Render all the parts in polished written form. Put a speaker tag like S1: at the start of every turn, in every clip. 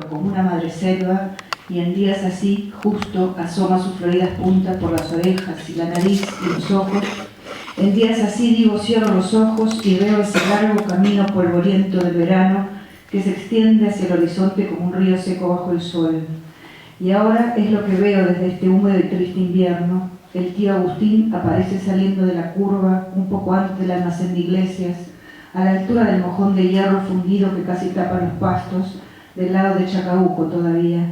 S1: Como una madreselva, y en días así justo asoma sus floridas puntas por las orejas y la nariz y los ojos. En días así, digo, cierro los ojos y veo ese largo camino polvoriento del verano que se extiende hacia el horizonte como un río seco bajo el sol. Y ahora es lo que veo desde este húmedo y triste invierno. El tío Agustín aparece saliendo de la curva un poco antes del almacén de Iglesias, a la altura del mojón de hierro fundido que casi tapa los pastos, del lado de Chacabuco todavía.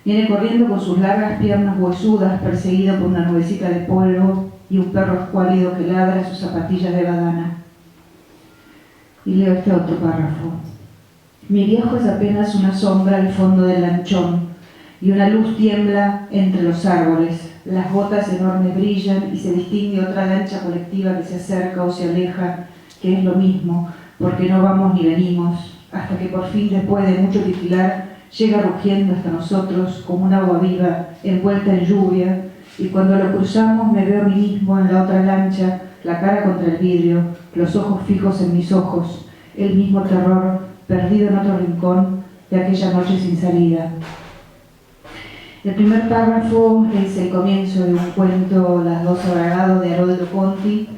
S1: Viene corriendo con sus largas piernas huesudas, perseguido por una nubecita de polvo y un perro escuálido que ladra sus zapatillas de badana. Y leo este otro párrafo. Mi viejo es apenas una sombra al fondo del lanchón, y una luz tiembla entre los árboles. Las gotas enormes brillan y se distingue otra lancha colectiva que se acerca o se aleja, que es lo mismo, porque no vamos ni venimos, hasta que por fin, después de mucho titilar, llega rugiendo hasta nosotros como un agua viva, envuelta en lluvia, y cuando lo cruzamos me veo a mí mismo en la otra lancha, la cara contra el vidrio, los ojos fijos en mis ojos, el mismo terror, perdido en otro rincón de aquella noche sin salida. El primer párrafo es el comienzo de un cuento, Las dos abragados, de Haroldo Conti,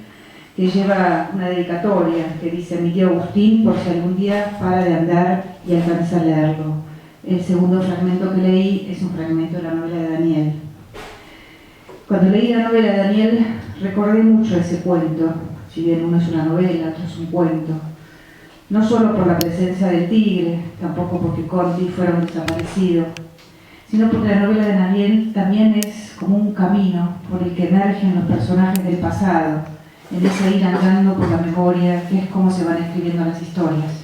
S1: que lleva una dedicatoria que dice: mi tío Agustín, por si algún día para de andar y alcanza a leerlo. El segundo fragmento que leí es un fragmento de la novela de Daniel. Cuando leí la novela de Daniel recordé mucho ese cuento, si bien uno es una novela, otro es un cuento. No solo por la presencia del tigre, tampoco porque Conti fuera un desaparecido, sino porque la novela de Daniel también es como un camino por el que emergen los personajes del pasado, en ese ir andando por la memoria, que es como se van escribiendo las historias.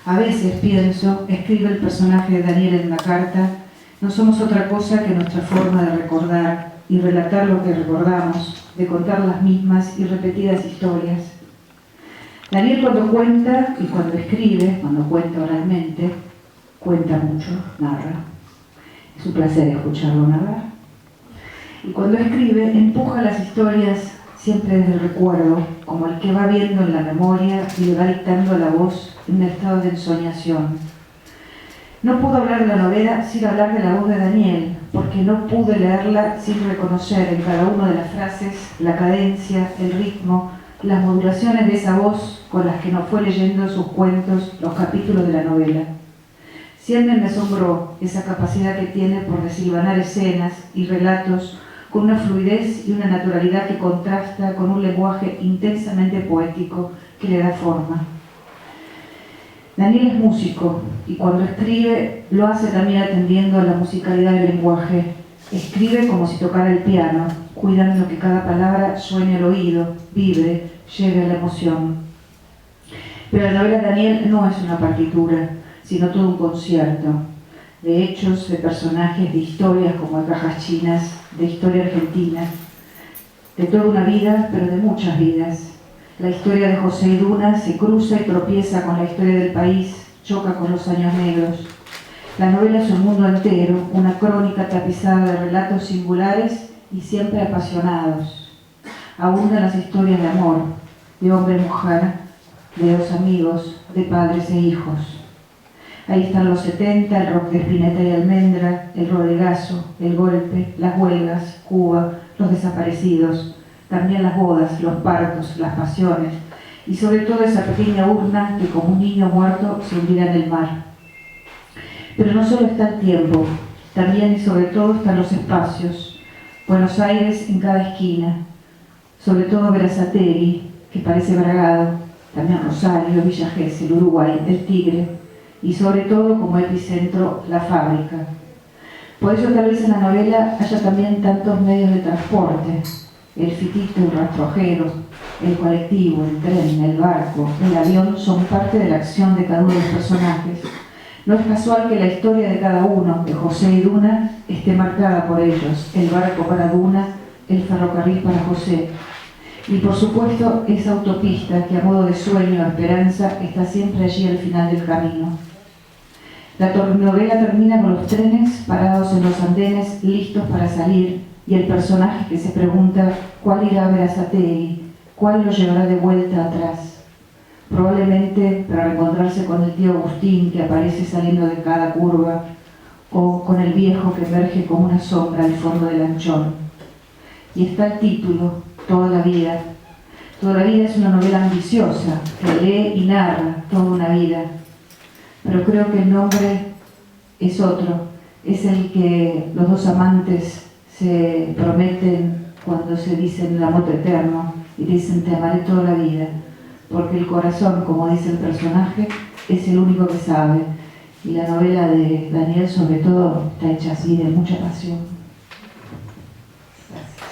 S1: A veces pienso, escribe el personaje de Daniel en la carta, no somos otra cosa que nuestra forma de recordar y relatar lo que recordamos, de contar las mismas y repetidas historias. Daniel cuando cuenta y cuando escribe, cuando cuenta oralmente, cuenta mucho, narra. Es un placer escucharlo narrar. Y cuando escribe, empuja las historias siempre desde el recuerdo, como el que va viendo en la memoria y le va dictando a la voz en un estado de ensoñación. No puedo hablar de la novela sin hablar de la voz de Daniel, porque no pude leerla sin reconocer en cada una de las frases la cadencia, el ritmo, las modulaciones de esa voz con las que nos fue leyendo sus cuentos, los capítulos de la novela. Siempre me asombró esa capacidad que tiene por desilvanar escenas y relatos con una fluidez y una naturalidad que contrasta con un lenguaje intensamente poético que le da forma. Daniel es músico y cuando escribe lo hace también atendiendo a la musicalidad del lenguaje. Escribe como si tocara el piano, cuidando que cada palabra suene al oído, vibre, llegue a la emoción. Pero la novela de Daniel no es una partitura, sino todo un concierto, de hechos, de personajes, de historias como de cajas chinas, de historia argentina, de toda una vida, pero de muchas vidas. La historia de José Iduna se cruza y tropieza con la historia del país, choca con los años negros. La novela es un mundo entero, una crónica tapizada de relatos singulares y siempre apasionados. Abundan las historias de amor, de hombre y mujer, de dos amigos, de padres e hijos. Ahí están los 70, el rock de Spinetta y Almendra, el rodegazo, el golpe, las huelgas, Cuba, los desaparecidos, también las bodas, los partos, las pasiones, y sobre todo esa pequeña urna que como un niño muerto se hundirá en el mar. Pero no solo está el tiempo, también y sobre todo están los espacios. Buenos Aires en cada esquina, sobre todo Berazategui, que parece Bragado, también Rosario, Villa Gesell, Uruguay, el Tigre, y sobre todo como epicentro la fábrica. Por eso tal vez en la novela haya también tantos medios de transporte: el fitito, el rastrojero, el colectivo, el tren, el barco, el avión son parte de la acción de cada uno de los personajes. No es casual que la historia de cada uno, de José y Duna, esté marcada por ellos: el barco para Duna, el ferrocarril para José. Y por supuesto esa autopista que a modo de sueño o esperanza está siempre allí al final del camino. La novela termina con los trenes parados en los andenes, listos para salir, y el personaje que se pregunta cuál irá a Berazategui, cuál lo llevará de vuelta atrás. probablemente para reencontrarse con el tío Agustín que aparece saliendo de cada curva, o con el viejo que emerge como una sombra al fondo del anchón. Y está el título, Toda la vida. Toda la vida es una novela ambiciosa, que lee y narra toda una vida. Pero creo que el nombre es otro, es el que los dos amantes se prometen cuando se dicen el amor eterno y dicen te amaré toda la vida, porque el corazón, como dice el personaje, es el único que sabe. Y la novela de Daniel, sobre todo, está hecha así, de mucha pasión. Gracias.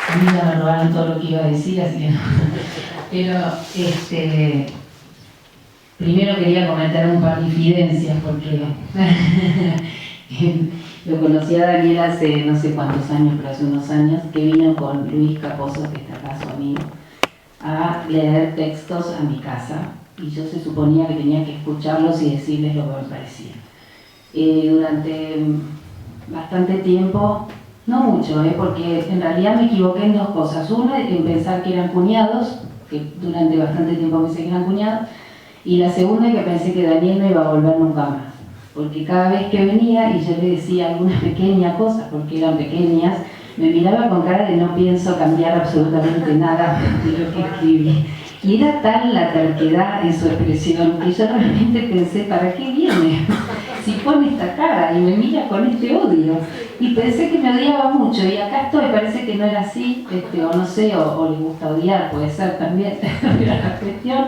S2: A mí ya me robaron todo lo que iba a decir, así que no. Pero, primero quería comentar un par de infidencias, porque lo conocí a Daniel hace no sé cuántos años, pero hace unos años, que vino con Luis Caposo, que está acá, su amigo, a leer textos a mi casa, y yo se suponía que tenía que escucharlos y decirles lo que me parecía. Durante bastante tiempo, no mucho, porque en realidad me equivoqué en dos cosas. Una, en pensar que eran cuñados, que durante bastante tiempo pensé que eran cuñados, y la segunda, que pensé que Daniel no iba a volver nunca más. Porque cada vez que venía y yo le decía alguna pequeña cosa, porque eran pequeñas, me miraba con cara de no pienso cambiar absolutamente nada de lo que escribí. Y era tal la terquedad en su expresión que yo realmente pensé, ¿para qué viene? Si pone esta cara y me mira con este odio. Y pensé que me odiaba mucho, y acá estoy, parece que no era así, o no sé, o le gusta odiar, puede ser también, pero la cuestión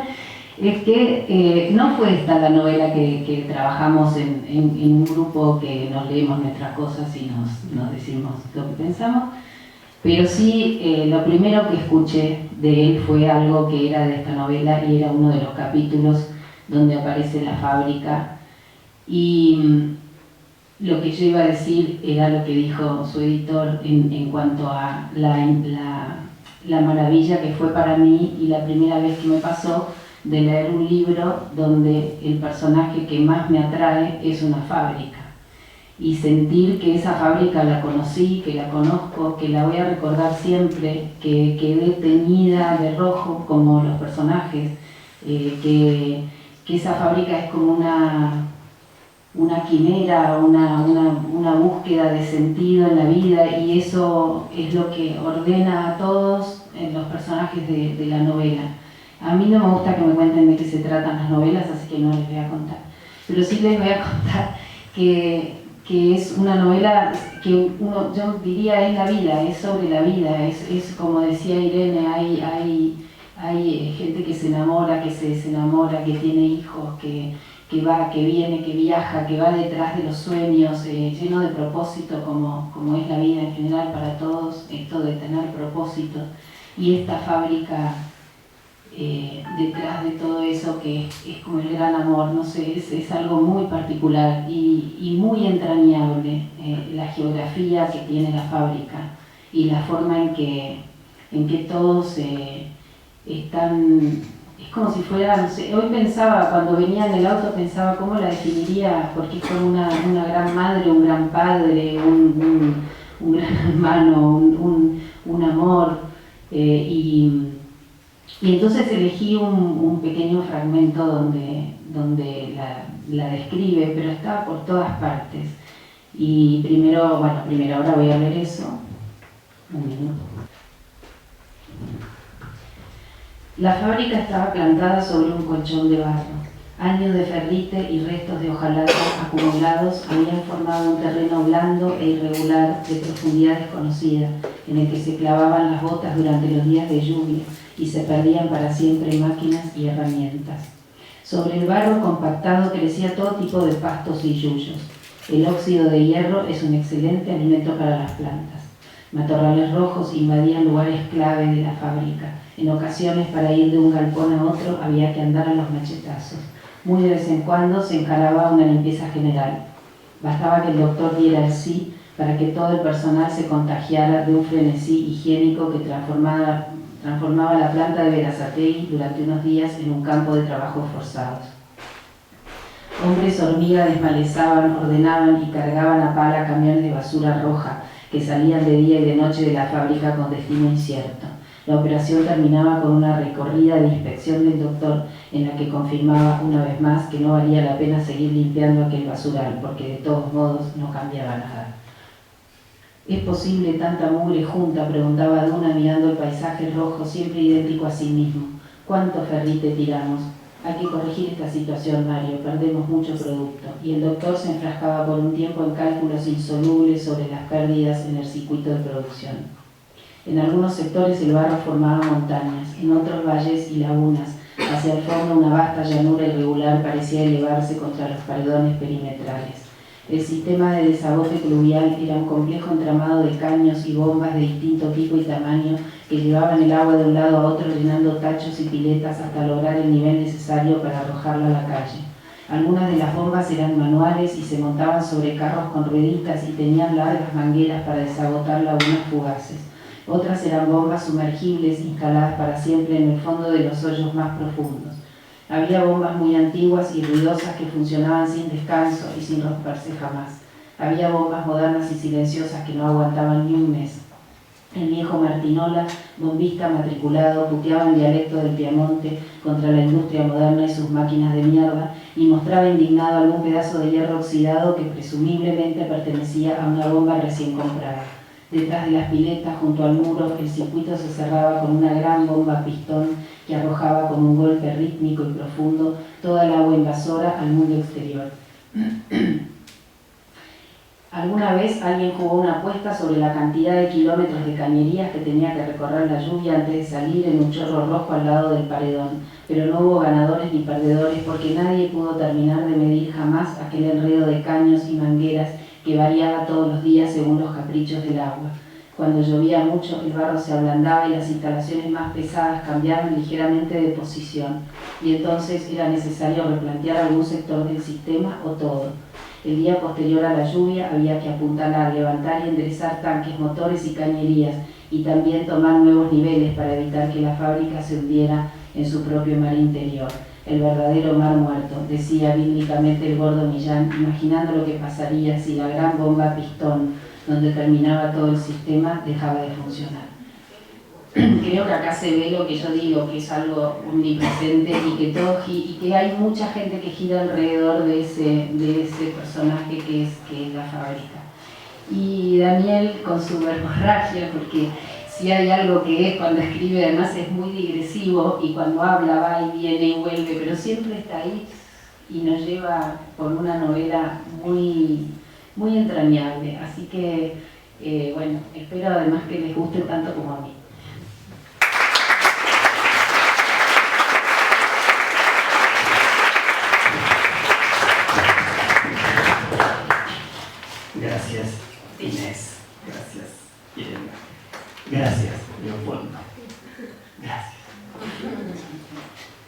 S2: es que no fue esta la novela que trabajamos en un grupo que nos leemos nuestras cosas y nos decimos lo que pensamos, pero sí lo primero que escuché de él fue algo que era de esta novela y era uno de los capítulos donde aparece la fábrica, y lo que yo iba a decir era lo que dijo su editor en cuanto a la maravilla que fue para mí y la primera vez que me pasó de leer un libro donde el personaje que más me atrae es una fábrica, y sentir que esa fábrica la conocí, que la conozco, que la voy a recordar siempre, que quedé teñida de rojo como los personajes, que esa fábrica es como una quimera, una búsqueda de sentido en la vida, y eso es lo que ordena a todos los personajes de la novela. A mí no me gusta que me cuenten de qué se tratan las novelas, así que no les voy a contar. Pero sí les voy a contar que es una novela que yo diría es la vida, es sobre la vida, es como decía Irene, hay gente que se enamora, que se desenamora, que tiene hijos, que va, que viene, que viaja, que va detrás de los sueños, lleno de propósito, como es la vida en general para todos, esto de tener propósito. Y esta fábrica, detrás de todo eso, que es como el gran amor, no sé, es algo muy particular y muy entrañable, la geografía que tiene la fábrica y la forma en que todos están, es como si fuera, no sé, hoy pensaba, cuando venía en el auto pensaba cómo la definiría, porque es como una gran madre, un gran padre, un gran hermano, un amor, y entonces elegí un pequeño fragmento donde la describe, pero está por todas partes. Y primero ahora voy a leer eso. Un minuto. La fábrica estaba plantada sobre un colchón de barro. Años de ferrite y restos de hojalata acumulados habían formado un terreno blando e irregular de profundidad desconocida, en el que se clavaban las botas durante los días de lluvia y se perdían para siempre máquinas y herramientas. Sobre el barro compactado crecía todo tipo de pastos y yuyos. El óxido de hierro es un excelente alimento para las plantas. Matorrales rojos invadían lugares clave de la fábrica. En ocasiones, para ir de un galpón a otro, había que andar a los machetazos. Muy de vez en cuando se encaraba una limpieza general. Bastaba que el doctor diera el sí para que todo el personal se contagiara de un frenesí higiénico que transformaba la planta de Berazategui durante unos días en un campo de trabajos forzados. Hombres hormiga desmalezaban, ordenaban y cargaban a pala camiones de basura roja que salían de día y de noche de la fábrica con destino incierto. La operación terminaba con una recorrida de inspección del doctor en la que confirmaba una vez más que no valía la pena seguir limpiando aquel basural, porque de todos modos no cambiaba nada. ¿Es posible tanta mugre junta?, preguntaba Duna mirando el paisaje rojo siempre idéntico a sí mismo. ¿Cuánto ferrite tiramos? Hay que corregir esta situación, Mario, perdemos mucho producto. Y el doctor se enfrascaba por un tiempo en cálculos insolubles sobre las pérdidas en el circuito de producción. En algunos sectores el barro formaba montañas, en otros valles y lagunas. Hacia el fondo una vasta llanura irregular parecía elevarse contra los paredones perimetrales. El sistema de desagote pluvial era un complejo entramado de caños y bombas de distinto tipo y tamaño que llevaban el agua de un lado a otro llenando tachos y piletas hasta lograr el nivel necesario para arrojarla a la calle. Algunas de las bombas eran manuales y se montaban sobre carros con rueditas y tenían largas mangueras para desagotar lagunas fugaces. Otras eran bombas sumergibles instaladas para siempre en el fondo de los hoyos más profundos. Había bombas muy antiguas y ruidosas que funcionaban sin descanso y sin romperse jamás. Había bombas modernas y silenciosas que no aguantaban ni un mes. El viejo Martinola, bombista matriculado, puteaba en dialecto del Piamonte contra la industria moderna y sus máquinas de mierda y mostraba indignado algún pedazo de hierro oxidado que presumiblemente pertenecía a una bomba recién comprada. Detrás de las piletas, junto al muro, el circuito se cerraba con una gran bomba pistón que arrojaba con un golpe rítmico y profundo toda el agua invasora al mundo exterior. Alguna vez alguien jugó una apuesta sobre la cantidad de kilómetros de cañerías que tenía que recorrer la lluvia antes de salir en un chorro rojo al lado del paredón, pero no hubo ganadores ni perdedores porque nadie pudo terminar de medir jamás aquel enredo de caños y mangueras que variaba todos los días según los caprichos del agua. Cuando llovía mucho, el barro se ablandaba y las instalaciones más pesadas cambiaban ligeramente de posición, y entonces era necesario replantear algún sector del sistema o todo. El día posterior a la lluvia había que apuntalar, levantar y enderezar tanques, motores y cañerías, y también tomar nuevos niveles para evitar que la fábrica se hundiera en su propio mar interior. El verdadero mar muerto, decía bíblicamente el gordo Millán, imaginando lo que pasaría si la gran bomba pistón, donde terminaba todo el sistema, dejaba de funcionar. Creo que acá se ve lo que yo digo, que es algo omnipresente y que hay mucha gente que gira alrededor de ese personaje que es la fábrica. Y Daniel con su verborragia, porque si hay algo que es cuando escribe, además es muy digresivo y cuando habla va y viene y vuelve, pero siempre está ahí y nos lleva por una novela muy, muy entrañable. Así que, bueno, espero además que les guste tanto como a mí.
S3: Gracias, Inés. Gracias, Irene. Gracias, Leopoldo. Gracias.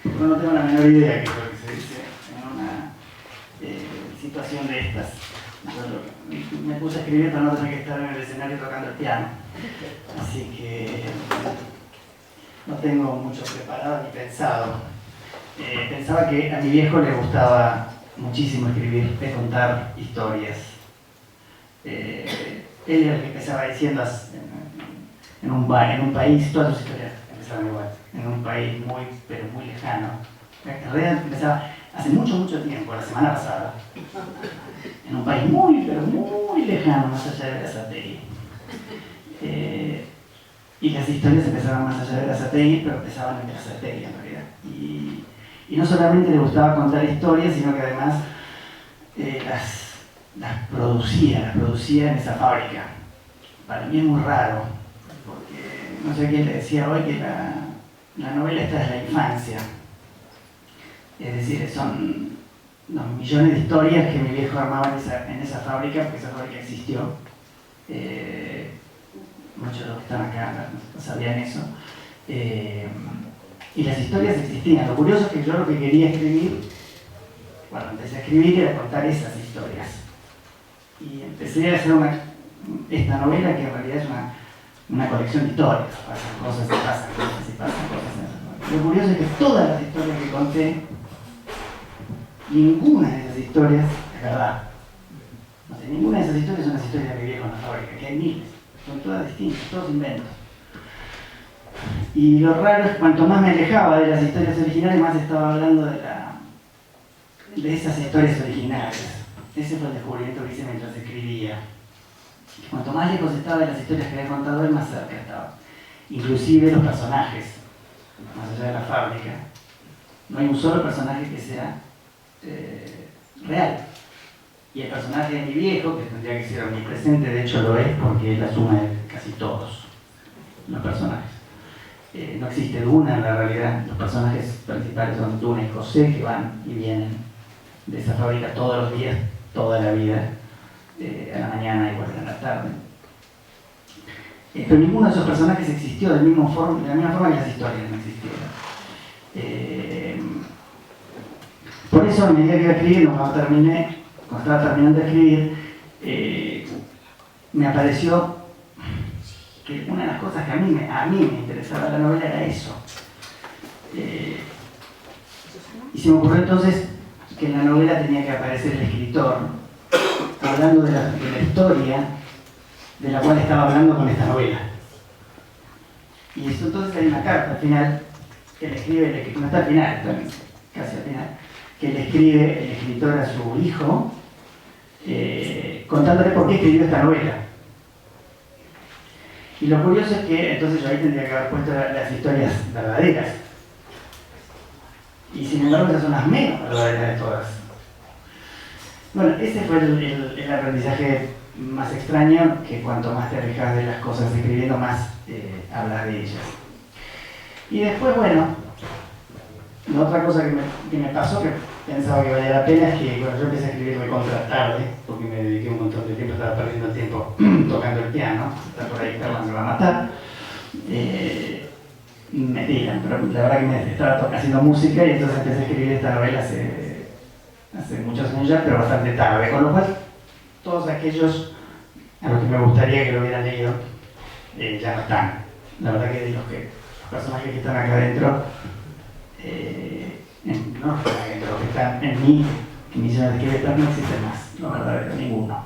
S3: No tengo la menor idea de qué es lo que se dice en una situación de estas. Yo me puse a escribir para no tener que estar en el escenario tocando el piano. Así que no tengo mucho preparado ni pensado. Pensaba que a mi viejo le gustaba muchísimo escribir, de contar historias. Él era el que empezaba diciendo en un país, todas sus historias empezaban igual, en un país muy, pero muy lejano. En realidad empezaba hace mucho tiempo, la semana pasada, en un país muy, pero muy lejano, más allá de Berazategui. Y las historias empezaban más allá de Berazategui, pero empezaban en Berazategui en realidad. Y no solamente le gustaba contar historias, sino que además las producía en esa fábrica. Para mí es muy raro, porque no sé quién le decía hoy que la novela esta es la infancia. Es decir, son los millones de historias que mi viejo armaba en esa fábrica, porque esa fábrica existió. Muchos de los que están acá no sabían eso. Y las historias existían. Lo curioso es que yo lo que quería escribir, cuando empecé a escribir, era contar esas historias. Y empecé a hacer esta novela que en realidad es una colección de historias. Pasan cosas y pasan cosas y pasan cosas. Lo curioso es que todas las historias que conté, ninguna de esas historias es verdad. No sé, ninguna de esas historias son las historias de mi viejo en la fábrica, que hay miles. son todas distintas, todos inventos. Y lo raro es que cuanto más me alejaba de las historias originales, más estaba hablando de esas historias originales. Ese fue el descubrimiento que hice mientras escribía. Cuanto más lejos estaba de las historias que había contado él, más cerca estaba. Inclusive los personajes, más allá de la fábrica. No hay un solo personaje que sea real. Y el personaje de mi viejo, que tendría que ser omnipresente, de hecho lo es porque es la suma de casi todos los personajes. No existe Duna en la realidad. Los personajes principales son Duna y José, que van y vienen de esa fábrica todos los días, toda la vida, a la mañana igual que a la tarde. Pero ninguno de esos personajes existió de la misma forma que las historias no existieron. Por eso, a medida que iba a escribir, cuando estaba terminando de escribir, me apareció que una de las cosas que a mí me interesaba de la novela era eso. Y se me ocurrió entonces que en la novela tenía que aparecer el escritor hablando de la historia de la cual estaba hablando con esta novela. Y eso, entonces hay una carta al final que le escribe, no está al final, está casi al final, que le escribe el escritor a su hijo contándole por qué escribió esta novela. Y lo curioso es que entonces yo ahí tendría que haber puesto las historias verdaderas. Y sin embargo esas son las menos verdaderas de todas. Bueno, ese fue el aprendizaje más extraño, que cuanto más te alejas de las cosas escribiendo, más hablas de ellas. Y después, bueno, la otra cosa que me pasó, que pensaba que valía la pena, es que bueno, yo empecé a escribir recontra tarde, porque me dediqué un montón de tiempo, estaba perdiendo tiempo tocando el piano, está por ahí Carlos me va a matar. Me digan, pero la verdad que me estaba haciendo música y entonces empecé a escribir esta novela hace muchos años ya, pero bastante tarde, con lo cual todos aquellos a los que me gustaría que lo hubieran leído ya no están. La verdad que los personajes que están acá adentro, no los que están adentro, los que están en mí, que me hicieron escribir, no existen más, no verdadero, ninguno.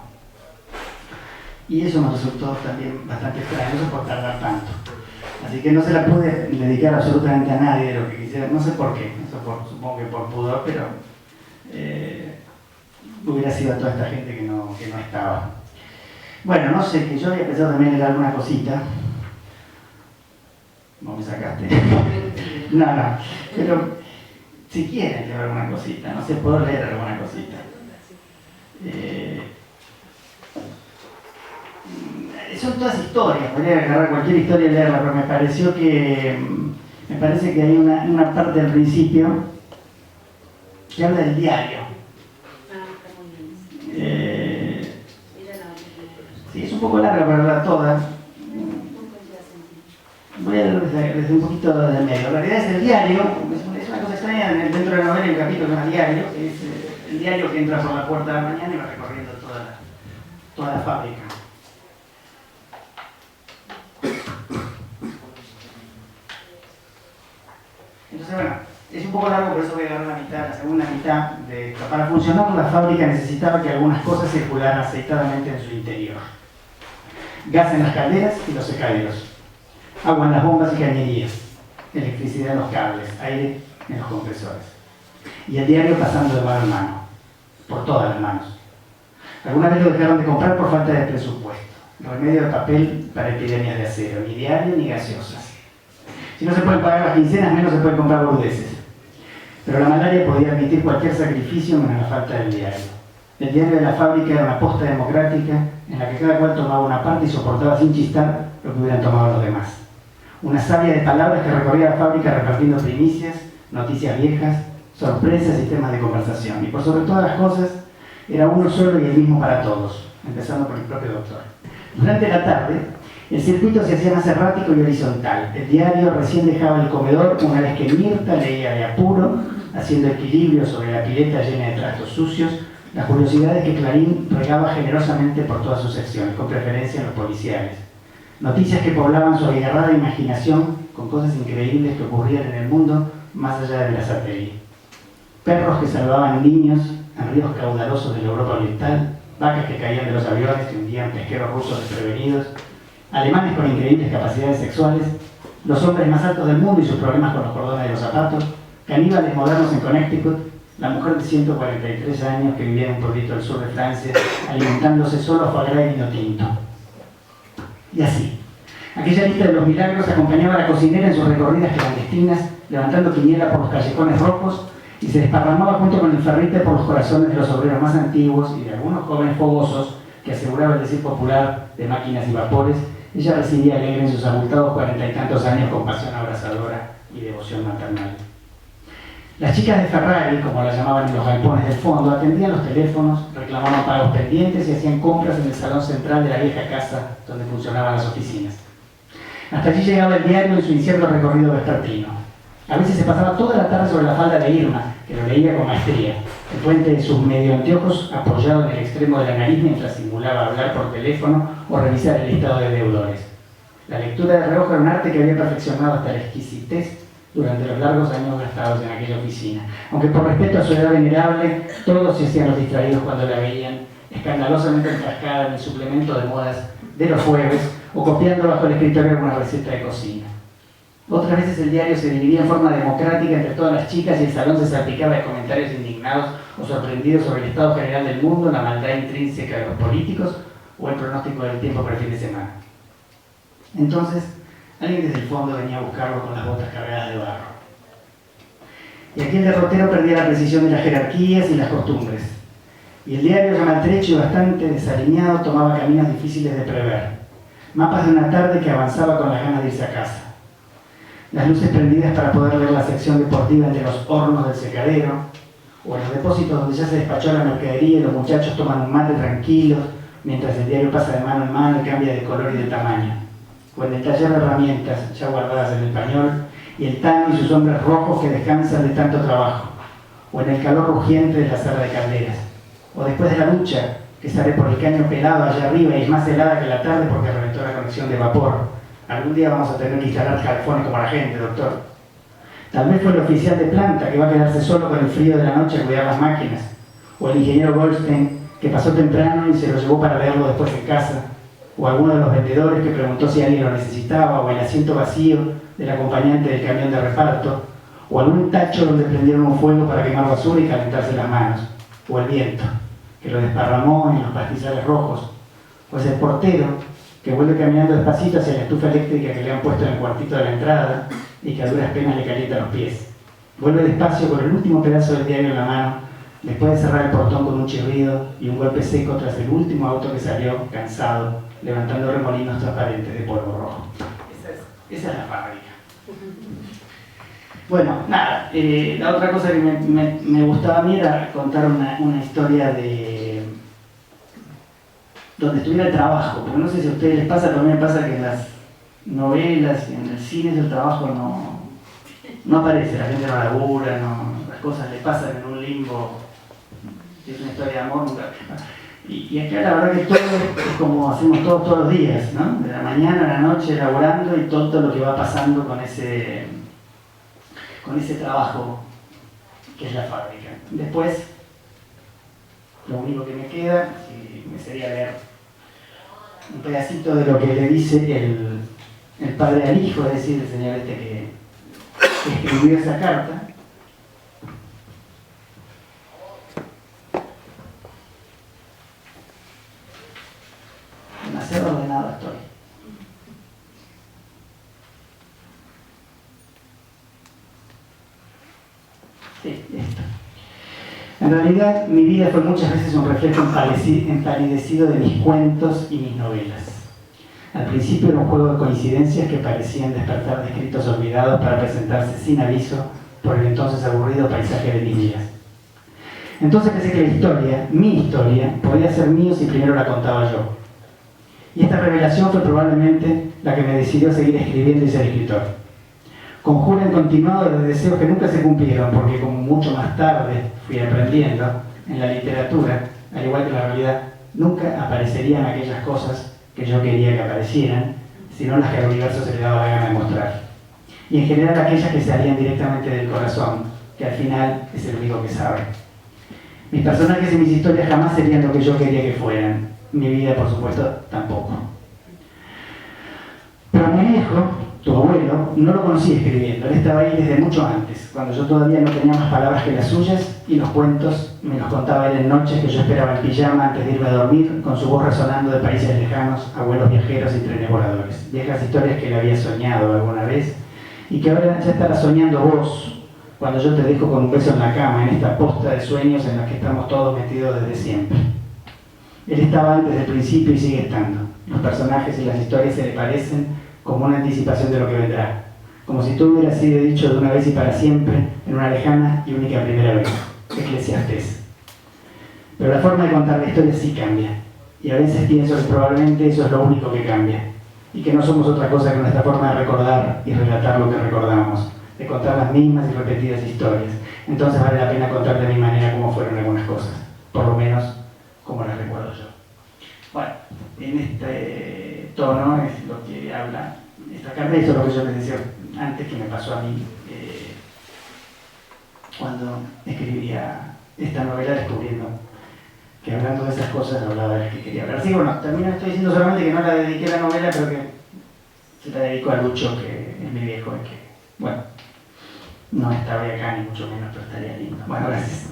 S3: Y eso me resultó también bastante extraño por tardar tanto. Así que no se la pude dedicar absolutamente a nadie de lo que quisiera, no sé por qué, supongo que por pudor, pero hubiera sido a toda esta gente que no estaba. Bueno, no sé, que yo había pensado también leer alguna cosita. Vos me sacaste. No, pero si quieren leer alguna cosita, no sé, puedo leer alguna cosita. Son todas historias, podría agarrar cualquier historia y leerla, pero me parece que hay una parte del principio que habla del diario. Sí, es un poco larga para hablar toda. Voy a leer desde un poquito de medio. En realidad es el diario, es una cosa extraña, dentro de la novela hay un capítulo que se llama diario, que es el diario que entra por la puerta de la mañana y va recorriendo toda la fábrica. Entonces, bueno, es un poco largo, por eso voy a dar la segunda mitad de esto. Para funcionar, la fábrica necesitaba que algunas cosas circularan aceitadamente en su interior. Gas en las calderas y los secaderos, agua en las bombas y cañerías, electricidad en los cables, aire en los compresores. Y el diario pasando de mano en mano, por todas las manos. Alguna vez lo dejaron de comprar por falta de presupuesto. Remedio de papel para epidemias de acero, ni diario ni gaseosas. Si no se pueden pagar las quincenas, menos se pueden comprar boludeces. Pero la malaria podía admitir cualquier sacrificio menos la falta del diario. El diario de la fábrica era una posta democrática en la que cada cual tomaba una parte y soportaba sin chistar lo que hubieran tomado los demás. Una savia de palabras que recorría la fábrica repartiendo primicias, noticias viejas, sorpresas y temas de conversación. Y por sobre todas las cosas, era uno solo y el mismo para todos, empezando por el propio doctor. Durante la tarde, el circuito se hacía más errático y horizontal. El diario recién dejaba el comedor una vez que Mirta leía de apuro, haciendo equilibrio sobre la pileta llena de trastos sucios, las curiosidades que Clarín regaba generosamente por todas sus secciones, con preferencia en los policiales. Noticias que poblaban su aguerrada imaginación con cosas increíbles que ocurrían en el mundo más allá de la satélite. Perros que salvaban niños en ríos caudalosos de la Europa Oriental, vacas que caían de los aviones y hundían pesqueros rusos desprevenidos, alemanes con increíbles capacidades sexuales, los hombres más altos del mundo y sus problemas con los cordones de los zapatos, caníbales modernos en Connecticut, la mujer de 143 años que vivía en un pueblito del sur de Francia, alimentándose solo a foie gras y vino tinto. Y así. Aquella lista de los milagros acompañaba a la cocinera en sus recorridas clandestinas, levantando quiniela por los callejones rojos, y se desparramaba junto con el ferrite por los corazones de los obreros más antiguos y de algunos jóvenes fogosos que aseguraba el decir popular de máquinas y vapores. Ella recibía alegre en sus abultados 40 y tantos años con pasión abrasadora y devoción maternal. Las chicas de Ferrari, como las llamaban en los galpones del fondo, atendían los teléfonos, reclamaban pagos pendientes y hacían compras en el salón central de la vieja casa donde funcionaban las oficinas. Hasta allí llegaba el diario en su incierto recorrido vespertino. A veces se pasaba toda la tarde sobre la falda de Irma, que lo leía con maestría, el puente de sus medio anteojos apoyado en el extremo de la nariz mientras simulaba hablar por teléfono o revisar el listado de deudores. La lectura de reojo era un arte que había perfeccionado hasta la exquisitez durante los largos años gastados en aquella oficina. Aunque por respeto a su edad venerable, todos se hacían los distraídos cuando la veían, escandalosamente enfrascada en el suplemento de modas de los jueves o copiando bajo el escritorio alguna receta de cocina. Otras veces el diario se dividía en forma democrática entre todas las chicas y el salón se salpicaba de comentarios indignados o sorprendidos sobre el estado general del mundo, la maldad intrínseca de los políticos o el pronóstico del tiempo para el fin de semana. Entonces, alguien desde el fondo venía a buscarlo con las botas cargadas de barro. Y aquel derrotero perdía la precisión de las jerarquías y las costumbres. Y el diario, ya maltrecho y bastante desalineado, tomaba caminos difíciles de prever. Mapas de una tarde que avanzaba con las ganas de irse a casa. Las luces prendidas para poder ver la sección deportiva entre los hornos del secadero, o en los depósitos donde ya se despachó la mercadería y los muchachos toman un mate tranquilos mientras el diario pasa de mano en mano y cambia de color y de tamaño. O en el taller de herramientas ya guardadas en el pañol y el Tano y sus hombres rojos que descansan de tanto trabajo. O en el calor rugiente de la sala de calderas. O después de la ducha que sale por el caño pelado allá arriba y es más helada que la tarde porque reventó la conexión de vapor. Algún día vamos a tener que instalar calefones como la gente, doctor. Tal vez fue el oficial de planta que va a quedarse solo con el frío de la noche a cuidar las máquinas. O el ingeniero Goldstein que pasó temprano y se lo llevó para verlo después en casa. O alguno de los vendedores que preguntó si alguien lo necesitaba. O el asiento vacío del acompañante del camión de reparto. O algún tacho donde prendieron un fuego para quemar basura y calentarse las manos. O el viento que lo desparramó en los pastizales rojos. O ese portero que vuelve caminando despacito hacia la estufa eléctrica que le han puesto en el cuartito de la entrada y que a duras penas le calienta los pies. Vuelve despacio con el último pedazo del diario en la mano, después de cerrar el portón con un chirrido y un golpe seco tras el último auto que salió, cansado, levantando remolinos transparentes de polvo rojo. Esa es la fábrica. Bueno, nada, la otra cosa que me gustaba a mí era contar una historia de donde estuviera el trabajo, porque no sé si a ustedes les pasa, pero a mí me pasa que en las novelas y en el cine el trabajo no aparece, la gente no labura, las cosas le pasan en un limbo, es una historia de amor, nunca. Y acá la verdad que todo es como hacemos todos los días, ¿no? De la mañana a la noche laburando y todo lo que va pasando con ese trabajo que es la fábrica. Después, lo único que me queda me sería leer un pedacito de lo que le dice el padre al hijo, es decir, el señor este que escribió esa carta. Demasiado ordenado estoy. Sí, esto. En realidad, mi vida fue muchas veces un reflejo empalidecido de mis cuentos y mis novelas. Al principio era un juego de coincidencias que parecían despertar de escritos olvidados para presentarse sin aviso por el entonces aburrido paisaje de mis días. Entonces pensé que la historia, mi historia, podía ser mía si primero la contaba yo. Y esta revelación fue probablemente la que me decidió seguir escribiendo y ser escritor. Conjura en continuado de deseos que nunca se cumplieron, porque como mucho más tarde fui aprendiendo, en la literatura, al igual que en la realidad, nunca aparecerían aquellas cosas que yo quería que aparecieran, sino las que al universo se le daba la gana de mostrar. Y en general aquellas que salían directamente del corazón, que al final es el único que sabe. Mis personajes y mis historias jamás serían lo que yo quería que fueran. Mi vida, por supuesto, tampoco. viejo, tu abuelo, no lo conocí escribiendo, él estaba ahí desde mucho antes, cuando yo todavía no tenía más palabras que las suyas, y los cuentos me los contaba él en noches que yo esperaba en pijama antes de irme a dormir, con su voz resonando de países lejanos, abuelos viajeros y trenes voladores. Viejas historias que él había soñado alguna vez, y que ahora ya estarás soñando vos, cuando yo te dejo con un beso en la cama, en esta posta de sueños en la que estamos todos metidos desde siempre. Él estaba antes del principio y sigue estando. Los personajes y las historias se le parecen como una anticipación de lo que vendrá, como si todo hubiera sido dicho de una vez y para siempre, en una lejana y única primera vez. Eclesiastés. Pero la forma de contar la historia sí cambia, y a veces pienso que probablemente eso es lo único que cambia, y que no somos otra cosa que nuestra forma de recordar y relatar lo que recordamos, de contar las mismas y repetidas historias. Entonces vale la pena contar de mi manera cómo fueron algunas cosas, por lo menos como las recuerdo yo. Bueno, en este tono es lo que habla esta carta, y eso es lo que yo les decía antes que me pasó a mí cuando escribía esta novela, descubriendo que hablando de esas cosas hablaba de las que quería hablar. Así que bueno, también estoy diciendo solamente que no la dediqué a la novela, pero que se la dedico a Lucho, que es mi viejo, y que, bueno, no está hoy acá ni mucho menos, pero estaría lindo. Bueno, gracias.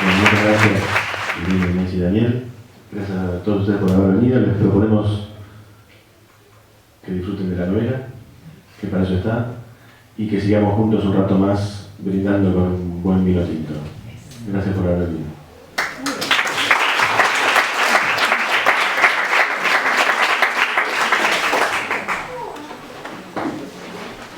S4: Muchas gracias, Inés y Daniel. Gracias a todos ustedes por haber venido. Les proponemos que disfruten de la novela, que para eso está, y que sigamos juntos un rato más brindando con un buen vino tinto. Gracias por haber venido.